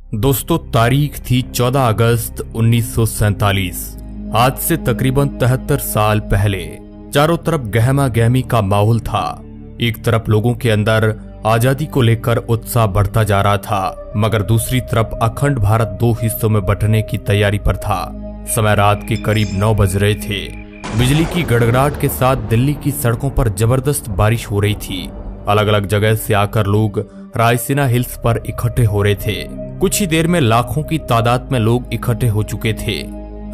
दोस्तों, तारीख थी 14 अगस्त 1947। आज से तकरीबन 73 साल पहले चारों तरफ गहमा गहमी का माहौल था। एक तरफ लोगों के अंदर आजादी को लेकर उत्साह बढ़ता जा रहा था, मगर दूसरी तरफ अखंड भारत दो हिस्सों में बंटने की तैयारी पर था। समय रात के करीब 9 बज रहे थे। बिजली की गड़गड़ाहट के साथ दिल्ली की सड़कों पर जबरदस्त बारिश हो रही थी। अलग अलग जगह से आकर लोग रायसीना हिल्स पर इकट्ठे हो रहे थे। कुछ ही देर में लाखों की तादाद में लोग इकट्ठे हो चुके थे।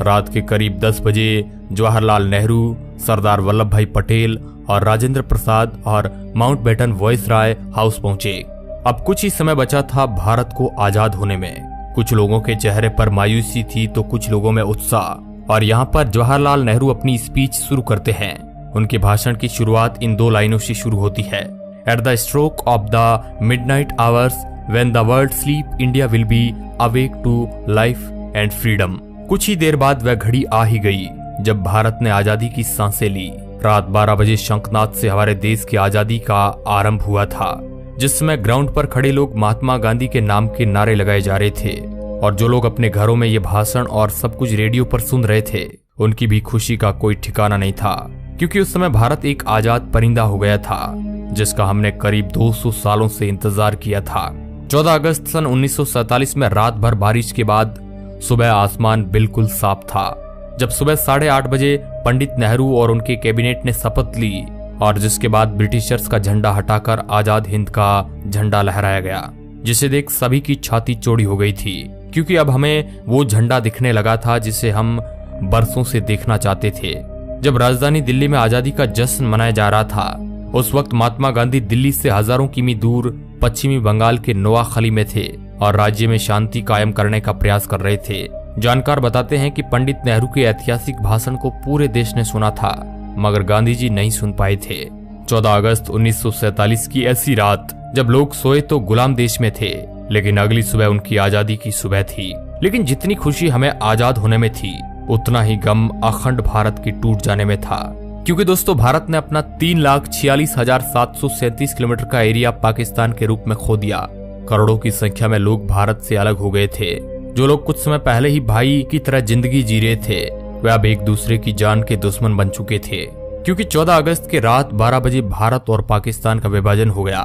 रात के करीब 10 बजे जवाहरलाल नेहरू, सरदार वल्लभ भाई पटेल और राजेंद्र प्रसाद और माउंटबेटन वॉइसराय हाउस पहुंचे। अब कुछ ही समय बचा था भारत को आजाद होने में। कुछ लोगों के चेहरे पर मायूसी थी तो कुछ लोगों में उत्साह। और यहाँ पर जवाहरलाल नेहरू अपनी स्पीच शुरू करते हैं। उनके भाषण की शुरुआत इन 2 लाइनों से शुरू होती है। At the stroke of the midnight hours when the world sleep India will be awake to life and freedom. कुछ ही देर बाद वह घड़ी आ ही गई जब भारत ने आजादी की सांसें ली। रात 12 बजे शंखनाद से हमारे देश की आजादी का आरंभ हुआ था, जिस समय ग्राउंड पर खड़े लोग महात्मा गांधी के नाम के नारे लगाए जा रहे थे। और जो लोग अपने घरों में ये भाषण और सब कुछ रेडियो पर सुन रहे थे, उनकी भी खुशी का कोई ठिकाना नहीं था, क्योंकि उस समय भारत एक आजाद परिंदा हो गया था, जिसका हमने करीब 200 सालों से इंतजार किया था। 14 अगस्त सन 1947 में रात भर बारिश के बाद सुबह आसमान बिल्कुल साफ था। जब सुबह 8:30 बजे पंडित नेहरू और उनके कैबिनेट ने शपथ ली और जिसके बाद ब्रिटिशर्स का झंडा हटाकर आजाद हिंद का झंडा लहराया गया, जिसे देख सभी की छाती चौड़ी हो गई थी, क्योंकि अब हमें वो झंडा दिखने लगा था जिसे हम बरसों से देखना चाहते थे। जब राजधानी दिल्ली में आजादी का जश्न मनाया जा रहा था, उस वक्त महात्मा गांधी दिल्ली से हजारों किमी दूर पश्चिमी बंगाल के नोआखली में थे और राज्य में शांति कायम करने का प्रयास कर रहे थे। जानकार बताते हैं कि पंडित नेहरू के ऐतिहासिक भाषण को पूरे देश ने सुना था, मगर गांधी जी नहीं सुन पाए थे। 14 अगस्त 1947 की ऐसी रात जब लोग सोए तो गुलाम देश में थे, लेकिन अगली सुबह उनकी आजादी की सुबह थी। लेकिन जितनी खुशी हमें आजाद होने में थी, उतना ही गम अखंड भारत की टूट जाने में था, क्योंकि दोस्तों भारत ने अपना 3,46,737 किलोमीटर का एरिया पाकिस्तान के रूप में खो दिया। करोड़ों की संख्या में लोग भारत से अलग हो गए थे। जो लोग कुछ समय पहले ही भाई की तरह जिंदगी जी रहे थे, वे अब एक दूसरे की जान के दुश्मन बन चुके थे, क्योंकि 14 अगस्त के रात 12 बजे भारत और पाकिस्तान का विभाजन हो गया।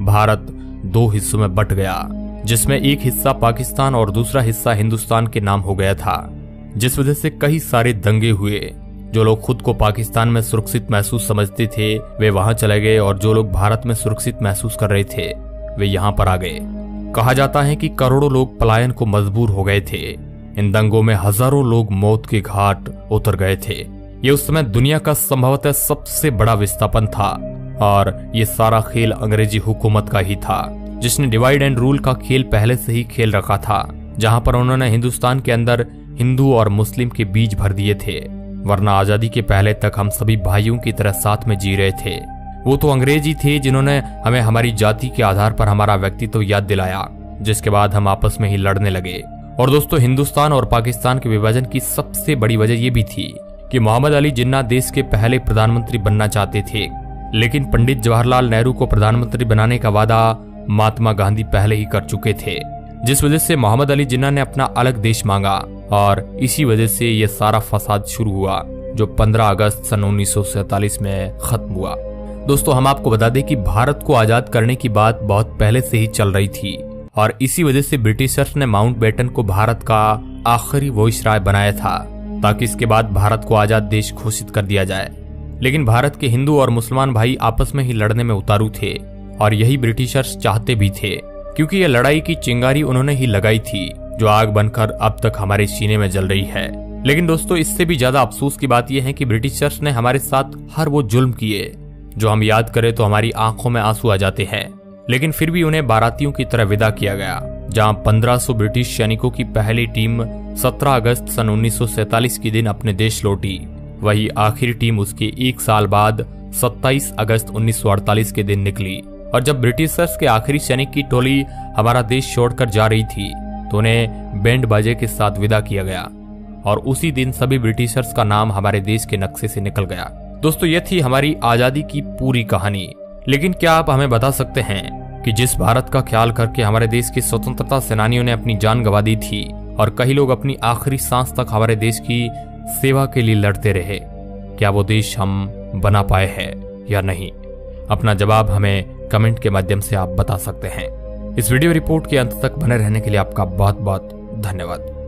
भारत 2 हिस्सों में बट गया, जिसमें एक हिस्सा पाकिस्तान और दूसरा हिस्सा हिंदुस्तान के नाम हो गया था, जिस वजह से कई सारे दंगे हुए। जो लोग खुद को पाकिस्तान में सुरक्षित महसूस समझते थे, वे वहां चले गए, और जो लोग भारत में सुरक्षित महसूस कर रहे थे, वे यहाँ पर आ गए। कहा जाता है कि करोड़ों लोग पलायन को मजबूर हो गए थे। इन दंगों में हजारों लोग मौत के घाट उतर गए थे। ये उस समय दुनिया का संभवतः सबसे बड़ा विस्थापन था, और ये सारा खेल अंग्रेजी हुकूमत का ही था, जिसने डिवाइड एंड रूल का खेल पहले से ही खेल रखा था, जहां पर उन्होंने हिंदुस्तान के अंदर हिंदू और मुस्लिम के बीज भर दिए थे। वरना आजादी के पहले तक हम सभी भाइयों की तरह साथ में जी रहे थे। वो तो अंग्रेज ही थे जिन्होंने हमें हमारी जाति के आधार पर हमारा व्यक्तित्व याद दिलाया, जिसके बाद हम आपस में ही लड़ने लगे। और दोस्तों, हिंदुस्तान और पाकिस्तान के विभाजन की सबसे बड़ी वजह ये भी थी कि मोहम्मद अली जिन्ना देश के पहले प्रधानमंत्री बनना चाहते थे, लेकिन पंडित जवाहरलाल नेहरू को प्रधानमंत्री बनाने का वादा महात्मा गांधी पहले ही कर चुके थे, जिस वजह से मोहम्मद अली जिन्ना ने अपना अलग देश मांगा, और इसी वजह से यह सारा फसाद शुरू हुआ, जो 15 अगस्त सन 1947 में खत्म हुआ। दोस्तों, हम आपको बता दें कि भारत को आजाद करने की बात बहुत पहले से ही चल रही थी, और इसी वजह से ब्रिटिशर्स ने माउंटबेटन को भारत का आखिरी वॉइसराय बनाया था, ताकि इसके बाद भारत को आजाद देश घोषित कर दिया जाए। लेकिन भारत के हिंदू और मुसलमान भाई आपस में ही लड़ने में उतारू थे, और यही ब्रिटिशर्स चाहते भी थे, क्योंकि यह लड़ाई की चिंगारी उन्होंने ही लगाई थी, जो आग बनकर अब तक हमारे सीने में जल रही है। लेकिन दोस्तों, इससे भी ज्यादा अफसोस की बात यह है कि ब्रिटिशर्स ने हमारे साथ हर वो जुल्म किए जो हम याद करें तो हमारी आंखों में आंसू आ जाते हैं। लेकिन फिर भी उन्हें बारातियों की तरह विदा किया गया। जहां 1500 ब्रिटिश सैनिकों की पहली टीम 17 अगस्त सन 1947 के दिन अपने देश लौटी, वही आखिरी टीम उसके 1 साल बाद 27 अगस्त 1948 के दिन निकली। और जब ब्रिटिशर्स के आखिरी सैनिक की टोली हमारा देश छोड़कर जा रही थी, तो उन्हें बैंड बाजे के साथ विदा किया गया, और उसी दिन सभी ब्रिटिशर्स का नाम हमारे देश के नक्शे से निकल गया। दोस्तों, यह थी हमारी आजादी की पूरी कहानी। लेकिन क्या आप हमें बता सकते हैं कि जिस भारत का ख्याल करके हमारे देश के स्वतंत्रता सेनानियों ने अपनी जान गंवा दी थी और कई लोग अपनी आखिरी सांस तक हमारे देश की सेवा के लिए लड़ते रहे, क्या वो देश हम बना पाए हैं या नहीं? अपना जवाब हमें कमेंट के माध्यम से आप बता सकते हैं। इस वीडियो रिपोर्ट के अंत तक बने रहने के लिए आपका बहुत बहुत धन्यवाद।